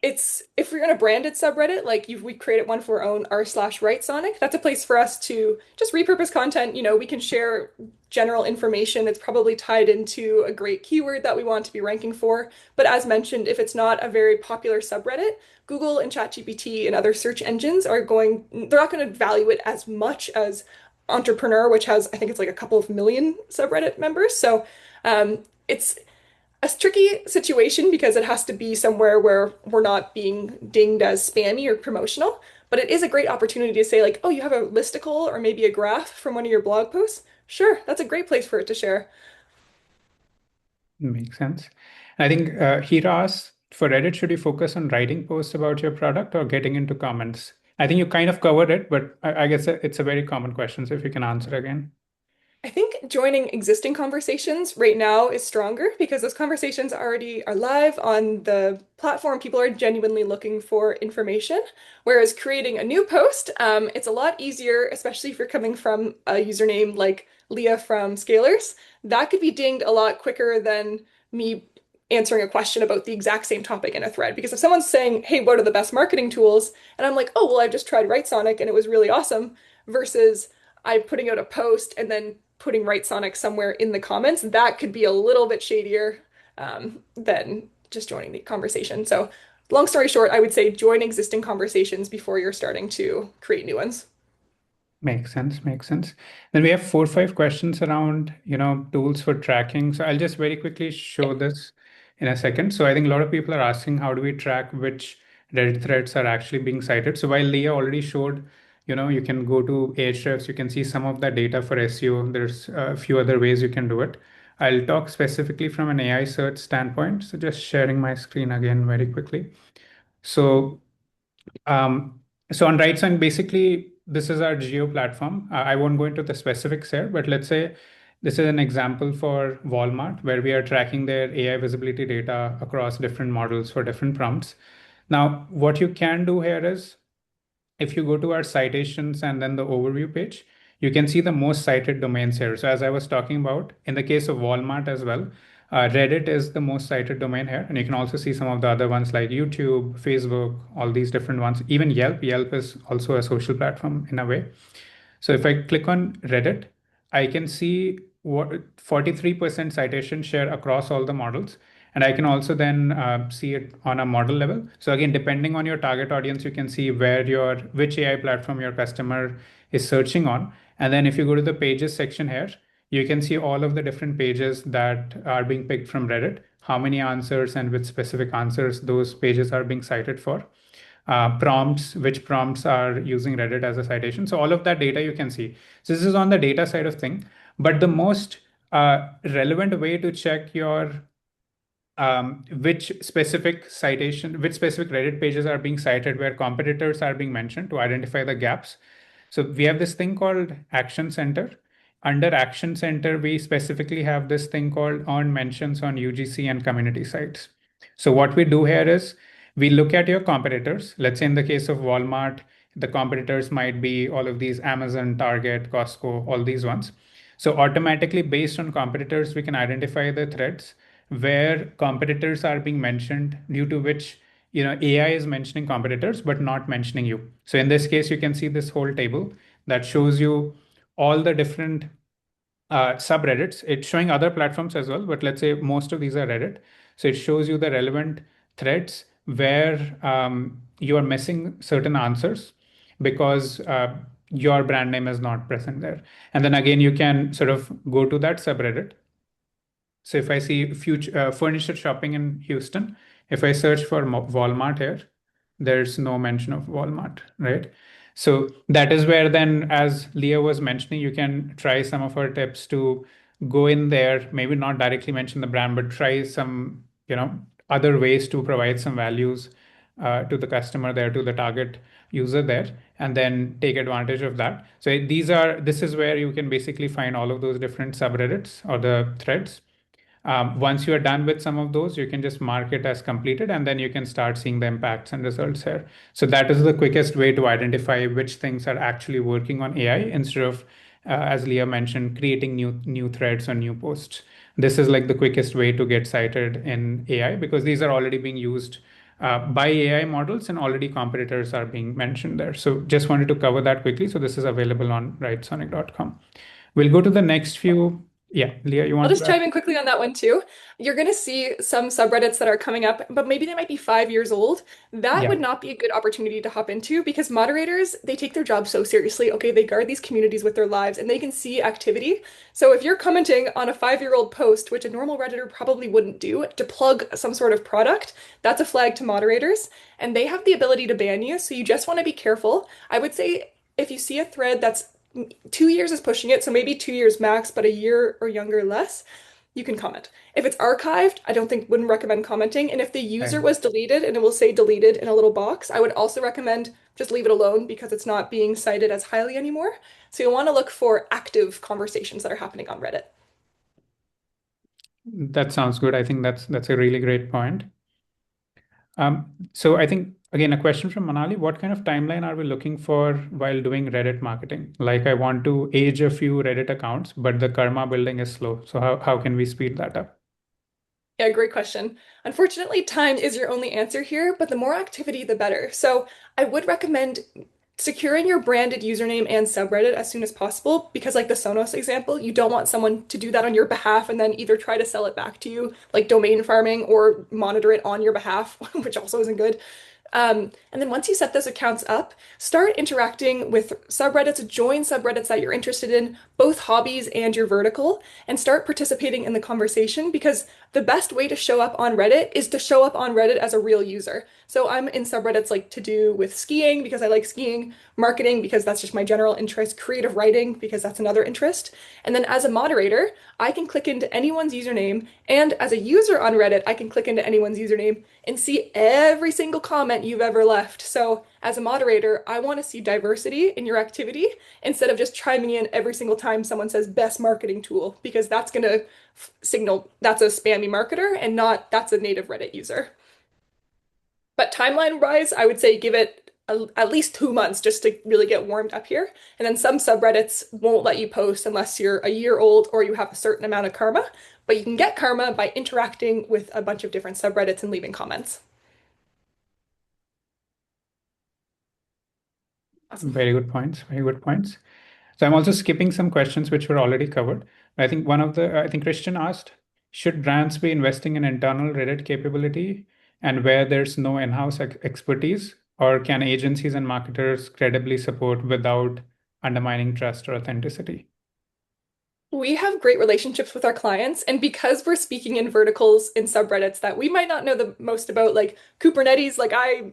it's if we're in a branded subreddit, like we created one for our own r/Writesonic, that's a place for us to just repurpose content. We can share general information that's probably tied into a great keyword that we want to be ranking for. But as mentioned, if it's not a very popular subreddit, Google and ChatGPT and other search engines they're not going to value it as much as Entrepreneur, which has, I think it's like a couple of million subreddit members. So it's a tricky situation because it has to be somewhere where we're not being dinged as spammy or promotional. But it is a great opportunity to say, like, oh, you have a listicle or maybe a graph from one of your blog posts. Sure, that's a great place for it to share. Makes sense. I think Hira asks, for Reddit, should you focus on writing posts about your product or getting into comments? I think you kind of covered it, but I guess it's a very common question. So if you can answer again. I think joining existing conversations right now is stronger because those conversations already are live on the platform. People are genuinely looking for information. Whereas creating a new post, it's a lot easier, especially if you're coming from a username like Leah from Scalers. That could be dinged a lot quicker than me answering a question about the exact same topic in a thread. Because if someone's saying, hey, what are the best marketing tools? And I'm like, oh, well, I've just tried Writesonic and it was really awesome, versus I'm putting out a post and then putting Writesonic somewhere in the comments, that could be a little bit shadier than just joining the conversation. So, long story short, I would say join existing conversations before you're starting to create new ones. Makes sense. Makes sense. Then we have 4 or 5 questions around, tools for tracking. So I'll just very quickly Yeah. show this in a second. So I think a lot of people are asking, how do we track which Reddit threads are actually being cited? So while Leah already showed, you can go to Ahrefs, you can see some of the data for SEO. There's a few other ways you can do it. I'll talk specifically from an AI search standpoint. So just sharing my screen again very quickly. So so on Writesonic, basically, this is our geo platform. I won't go into the specifics here, but let's say this is an example for Walmart where we are tracking their AI visibility data across different models for different prompts. Now, what you can do here is if you go to our citations and then the overview page, you can see the most cited domains here. So as I was talking about, in the case of Walmart as well, Reddit is the most cited domain here. And you can also see some of the other ones like YouTube, Facebook, all these different ones. Even Yelp. Yelp is also a social platform in a way. So if I click on Reddit, I can see what 43% citation share across all the models. And I can also then see it on a model level. So again, depending on your target audience, you can see which AI platform your customer is searching on. And then if you go to the pages section here, you can see all of the different pages that are being picked from Reddit, how many answers and which specific answers those pages are being cited for, prompts, which prompts are using Reddit as a citation. So all of that data you can see. So this is on the data side of thing. But the most relevant way to check your which specific Reddit pages are being cited, where competitors are being mentioned to identify the gaps. So we have this thing called Action Center. Under Action Center, we specifically have this thing called earned mentions on UGC and community sites. So what we do here is we look at your competitors. Let's say in the case of Walmart, The competitors might be all of these Amazon, Target, Costco, all these ones. So automatically based on competitors, we can identify the threads where competitors are being mentioned, due to which AI is mentioning competitors but not mentioning you. So in this case, you can see this whole table that shows you all the different subreddits. It's showing other platforms as well, but let's say most of these are Reddit. So it shows you the relevant threads where you are missing certain answers because your brand name is not present there. And then again, you can sort of go to that subreddit. So if I see future furniture shopping in Houston, if I search for Walmart here, there's no mention of Walmart, right? So that is where then, as Leigha was mentioning, you can try some of our tips to go in there, maybe not directly mention the brand, but try some, other ways to provide some values to the customer there, to the target user there, and then take advantage of that. So this is where you can basically find all of those different subreddits or the threads. Once you are done with some of those, you can just mark it as completed, and then you can start seeing the impacts and results here. So that is the quickest way to identify which things are actually working on AI instead of, as Leigha mentioned, creating new threads or new posts. This is like the quickest way to get cited in AI because these are already being used by AI models and already competitors are being mentioned there. So just wanted to cover that quickly. So this is available on writesonic.com. We'll go to the next few. Yeah, Leigha, you I'll want just to add? chime in quickly on that one too. You're going to see some subreddits that are coming up, but maybe they might be 5 years old. That Yeah. would not be a good opportunity to hop into because moderators, they take their job so seriously. Okay, they guard these communities with their lives and they can see activity. So if you're commenting on a 5-year-old post, which a normal Redditor probably wouldn't do, to plug some sort of product, that's a flag to moderators, and they have the ability to ban you. So you just want to be careful. I would say if you see a thread that's 2 years is pushing it, so maybe 2 years max, but a year or younger less, you can comment. If it's archived, I don't think wouldn't recommend commenting. And if the user Right. was deleted and it will say deleted in a little box, I would also recommend just leave it alone because it's not being cited as highly anymore. So you'll want to look for active conversations that are happening on Reddit. That sounds good. I think that's a really great point. So I think again a question from Manali: what kind of timeline are we looking for while doing Reddit marketing? Like I want to age a few Reddit accounts, but the karma building is slow. So how can we speed that up? Yeah, great question. Unfortunately, time is your only answer here, but the more activity, the better. So I would recommend securing your branded username and subreddit as soon as possible because, like the Sonos example, you don't want someone to do that on your behalf and then either try to sell it back to you, like domain farming, or monitor it on your behalf, which also isn't good. And then once you set those accounts up, start interacting with subreddits, join subreddits that you're interested in, both hobbies and your vertical, and start participating in the conversation because the best way to show up on Reddit is to show up on Reddit as a real user. So I'm in subreddits like to do with skiing because I like skiing, marketing because that's just my general interest, creative writing because that's another interest. And then as a moderator, I can click into anyone's username, and as a user on Reddit, I can click into anyone's username and see every single comment you've ever left. So as a moderator, I want to see diversity in your activity instead of just chiming in every single time someone says best marketing tool, because that's going to signal that's a spammy marketer and not that's a native Reddit user. But timeline wise, I would say give it at least 2 months just to really get warmed up here. And then some subreddits won't let you post unless you're a year old or you have a certain amount of karma. But you can get karma by interacting with a bunch of different subreddits and leaving comments. Awesome. Very good points. Very good points. So I'm also skipping some questions which were already covered. I think Christian asked, should brands be investing in internal Reddit capability and where there's no in-house expertise, or can agencies and marketers credibly support without undermining trust or authenticity? We have great relationships with our clients, and because we're speaking in verticals in subreddits that we might not know the most about, like Kubernetes,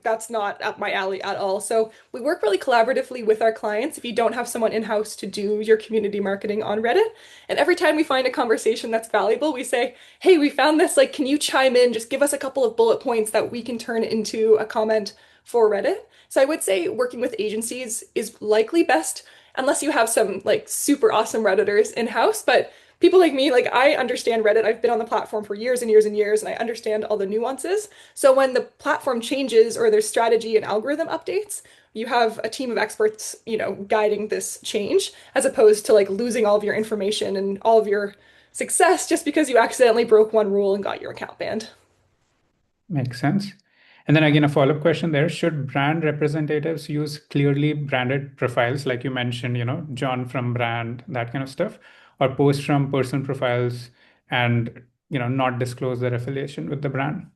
that's not up my alley at all. So we work really collaboratively with our clients if you don't have someone in-house to do your community marketing on Reddit. And every time we find a conversation that's valuable, we say, hey, we found this, like, can you chime in? Just give us a couple of bullet points that we can turn into a comment for Reddit. So I would say working with agencies is likely best unless you have some like super awesome Redditors in-house. But people like me, like I understand Reddit. I've been on the platform for years and years and years, and I understand all the nuances. So when the platform changes or there's strategy and algorithm updates, you have a team of experts, guiding this change, as opposed to like losing all of your information and all of your success just because you accidentally broke one rule and got your account banned. Makes sense. And then again, a follow-up question there. Should brand representatives use clearly branded profiles, like you mentioned, John from brand, that kind of stuff, or post from personal profiles and, not disclose their affiliation with the brand?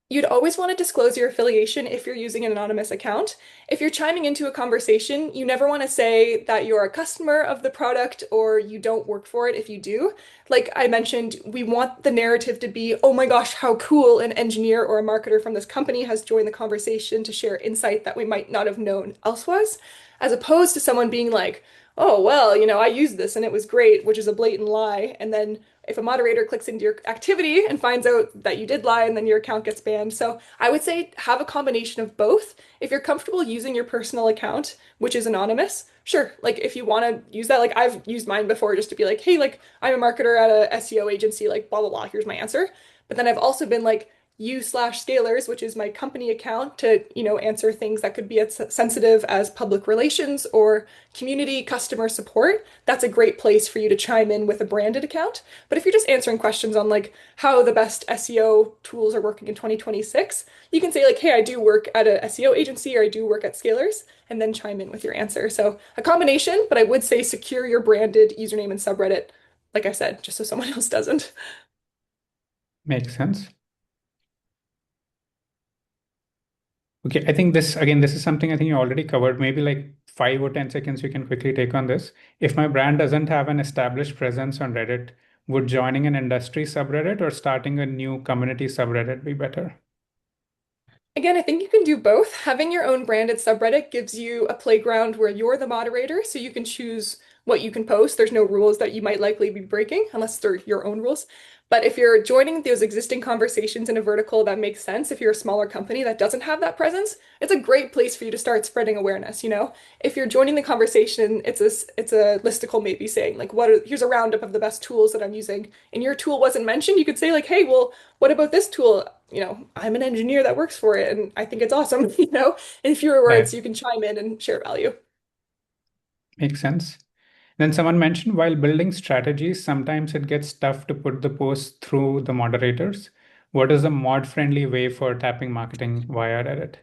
You'd always want to disclose your affiliation if you're using an anonymous account. If you're chiming into a conversation, you never want to say that you're a customer of the product or you don't work for it if you do. Like I mentioned, we want the narrative to be, oh my gosh, how cool an engineer or a marketer from this company has joined the conversation to share insight that we might not have known elsewise, as opposed to someone being like, oh, well, I used this and it was great, which is a blatant lie. And then if a moderator clicks into your activity and finds out that you did lie and then your account gets banned. So I would say have a combination of both. If you're comfortable using your personal account, which is anonymous, sure. Like if you want to use that, like I've used mine before just to be like, hey, like I'm a marketer at a SEO agency, like blah, blah, blah, here's my answer. But then I've also been like, u/scalers, which is my company account to, answer things that could be as sensitive as public relations or community customer support. That's a great place for you to chime in with a branded account. But if you're just answering questions on like how the best SEO tools are working in 2026, you can say like, hey, I do work at a SEO agency or I do work at Scalers, and then chime in with your answer. So a combination, but I would say secure your branded username and subreddit, like I said, just so someone else doesn't. Makes sense. Okay, I think this is something I think you already covered. Maybe like 5 or 10 seconds you can quickly take on this. If my brand doesn't have an established presence on Reddit, would joining an industry subreddit or starting a new community subreddit be better? Again, I think you can do both. Having your own branded subreddit gives you a playground where you're the moderator, so you can choose what you can post. There's no rules that you might likely be breaking unless they're your own rules. But if you're joining those existing conversations in a vertical that makes sense, if you're a smaller company that doesn't have that presence, it's a great place for you to start spreading awareness. If you're joining the conversation, it's a listicle maybe saying like here's a roundup of the best tools that I'm using, and your tool wasn't mentioned, you could say like, hey, well, what about this tool? I'm an engineer that works for it and I think it's awesome, in fewer words, Right. you can chime in and share value. Makes sense. Then someone mentioned while building strategies, sometimes it gets tough to put the post through the moderators. What is a mod-friendly way for tapping marketing via Reddit?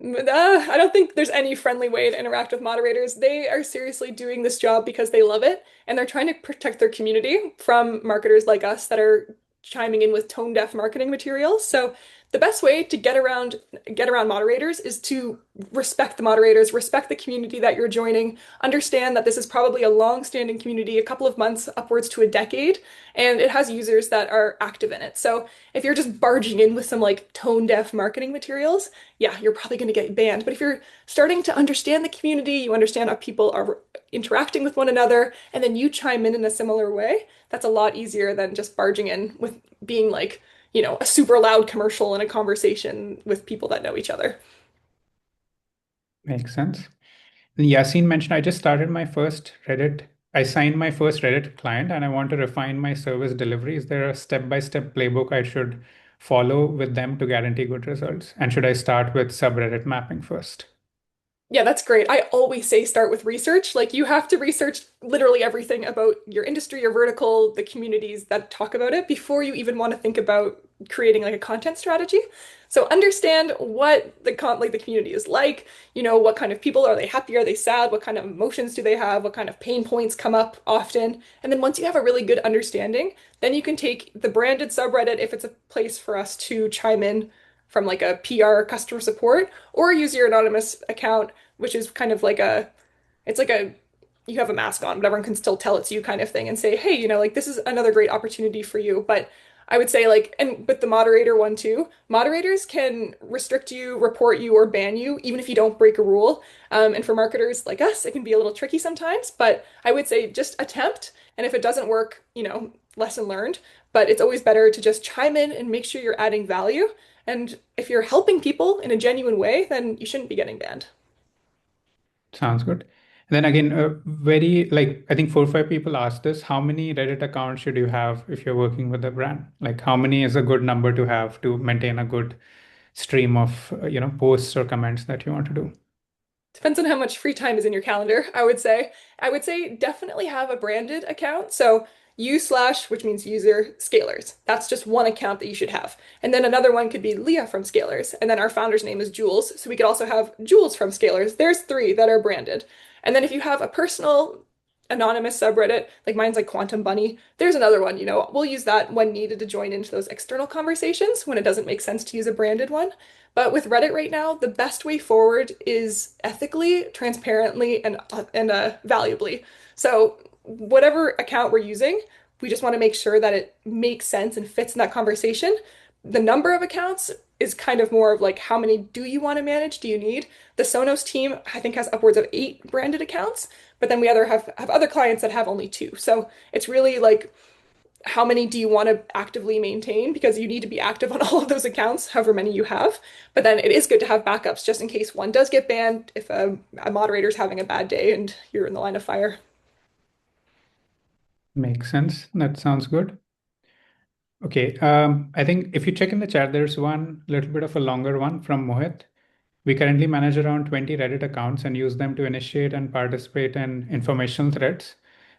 I don't think there's any friendly way to interact with moderators. They are seriously doing this job because they love it, and they're trying to protect their community from marketers like us that are chiming in with tone deaf marketing materials. So the best way to get around moderators is to respect the moderators, respect the community that you're joining, understand that this is probably a long-standing community, a couple of months upwards to a decade, and it has users that are active in it. So if you're just barging in with some like tone deaf marketing materials, yeah, you're probably going to get banned. But if you're starting to understand the community, you understand how people are interacting with one another, and then you chime in a similar way, that's a lot easier than just barging in with being like, a super loud commercial in a conversation with people that know each other. Makes sense. And Yasin mentioned, I just started my first Reddit. I signed my first Reddit client and I want to refine my service delivery. Is there a step-by-step playbook I should follow with them to guarantee good results? And should I start with subreddit mapping first? Yeah, that's great. I always say start with research. Like you have to research literally everything about your industry, your vertical, the communities that talk about it before you even want to think about creating like a content strategy. So understand what the community is like, what kind of people are they happy, are they sad, what kind of emotions do they have, what kind of pain points come up often. And then once you have a really good understanding, then you can take the branded subreddit if it's a place for us to chime in from like a PR customer support or use your anonymous account, which is kind of like it's like you have a mask on, but everyone can still tell it's you kind of thing and say, hey, like this is another great opportunity for you. But I would say like, and with the moderator one too, moderators can restrict you, report you, or ban you, even if you don't break a rule. And for marketers like us, it can be a little tricky sometimes, but I would say just attempt. And if it doesn't work, lesson learned. But it's always better to just chime in and make sure you're adding value. And if you're helping people in a genuine way, then you shouldn't be getting banned. Sounds good. Then again, very like I think 4 or 5 people asked this. How many Reddit accounts should you have if you're working with a brand? Like how many is a good number to have to maintain a good stream of posts or comments that you want to do? Depends on how much free time is in your calendar, I would say. I would say definitely have a branded account. So U slash, which means user scalars. That's just one account that you should have. And then another one could be Leigha from Scalars. And then our founder's name is Jules. So we could also have Jules from Scalars. There's three that are branded. And then if you have a personal anonymous subreddit, like mine's like Quantum Bunny, there's another one, we'll use that when needed to join into those external conversations when it doesn't make sense to use a branded one. But with Reddit right now, the best way forward is ethically, transparently, and valuably. So whatever account we're using, we just want to make sure that it makes sense and fits in that conversation. The number of accounts is kind of more of like how many do you want to manage? Do you need? The Sonos team, I think, has upwards of 8 branded accounts, but then we have other clients that have only two. So it's really like how many do you want to actively maintain? Because you need to be active on all of those accounts, however many you have. But then it is good to have backups just in case one does get banned, if a moderator's having a bad day and you're in the line of fire. Makes sense. That sounds good. Okay. I think if you check in the chat, there's one little bit of a longer one from Mohit. We currently manage around 20 Reddit accounts and use them to initiate and participate in informational threads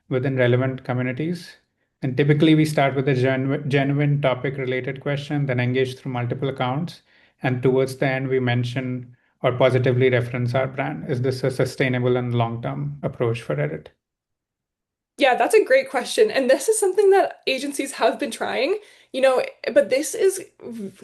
within relevant communities. And typically, we start with a genuine topic related question, then engage through multiple accounts. And towards the end, we mention or positively reference our brand. Is this a sustainable and long term approach for Reddit? Yeah, that's a great question. And this is something that agencies have been trying, but this is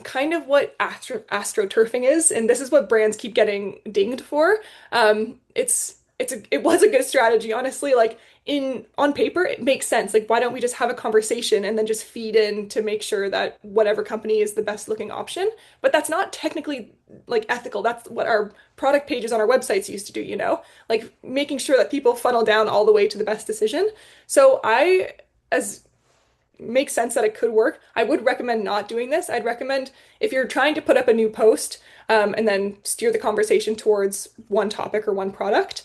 kind of what astroturfing is, and this is what brands keep getting dinged for. It was a good strategy, honestly. Like in on paper, it makes sense. Like, why don't we just have a conversation and then just feed in to make sure that whatever company is the best looking option? But that's not technically like ethical. That's what our product pages on our websites used to do. Like making sure that people funnel down all the way to the best decision. So as makes sense that it could work. I would recommend not doing this. I'd recommend if you're trying to put up a new post, and then steer the conversation towards one topic or one product,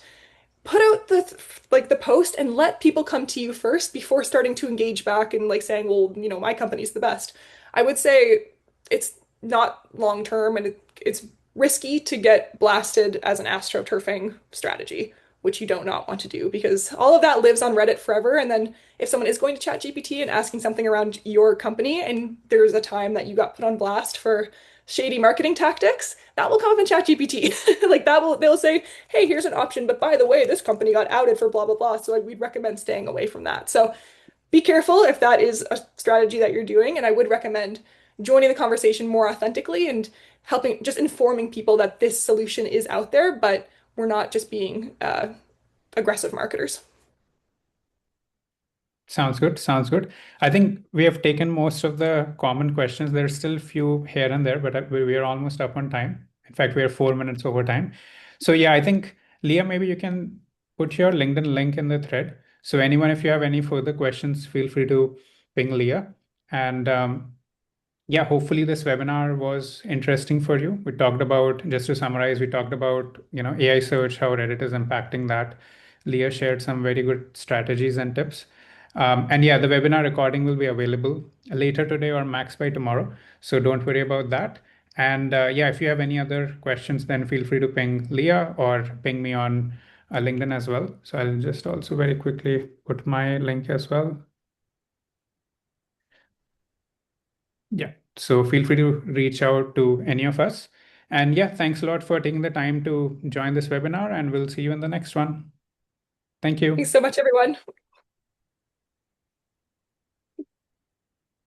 put out the post and let people come to you first before starting to engage back and like saying, well, my company's the best. I would say it's not long term and it's risky to get blasted as an astroturfing strategy, which you don't not want to do because all of that lives on Reddit forever. And then if someone is going to chat GPT and asking something around your company and there's a time that you got put on blast for shady marketing tactics, that will come up in chat GPT. Like they'll say, hey, here's an option, but by the way, this company got outed for blah blah blah. So we'd recommend staying away from that. So be careful if that is a strategy that you're doing. And I would recommend joining the conversation more authentically and helping just informing people that this solution is out there, but we're not just being aggressive marketers. Sounds good. Sounds good. I think we have taken most of the common questions. There's still a few here and there, but we are almost up on time. In fact, we are 4 minutes over time. So yeah, I think Leah, maybe you can put your LinkedIn link in the thread. So anyone, if you have any further questions, feel free to ping Leah. And yeah, hopefully this webinar was interesting for you. We talked about, just to summarize, we talked about, AI search, how Reddit is impacting that. Leah shared some very good strategies and tips. And yeah, the webinar recording will be available later today or max by tomorrow. So don't worry about that. And yeah, if you have any other questions, then feel free to ping Leah or ping me on LinkedIn as well. So I'll just also very quickly put my link as well. Yeah. So feel free to reach out to any of us. And yeah, thanks a lot for taking the time to join this webinar, and we'll see you in the next one. Thank you. Thanks so much, everyone.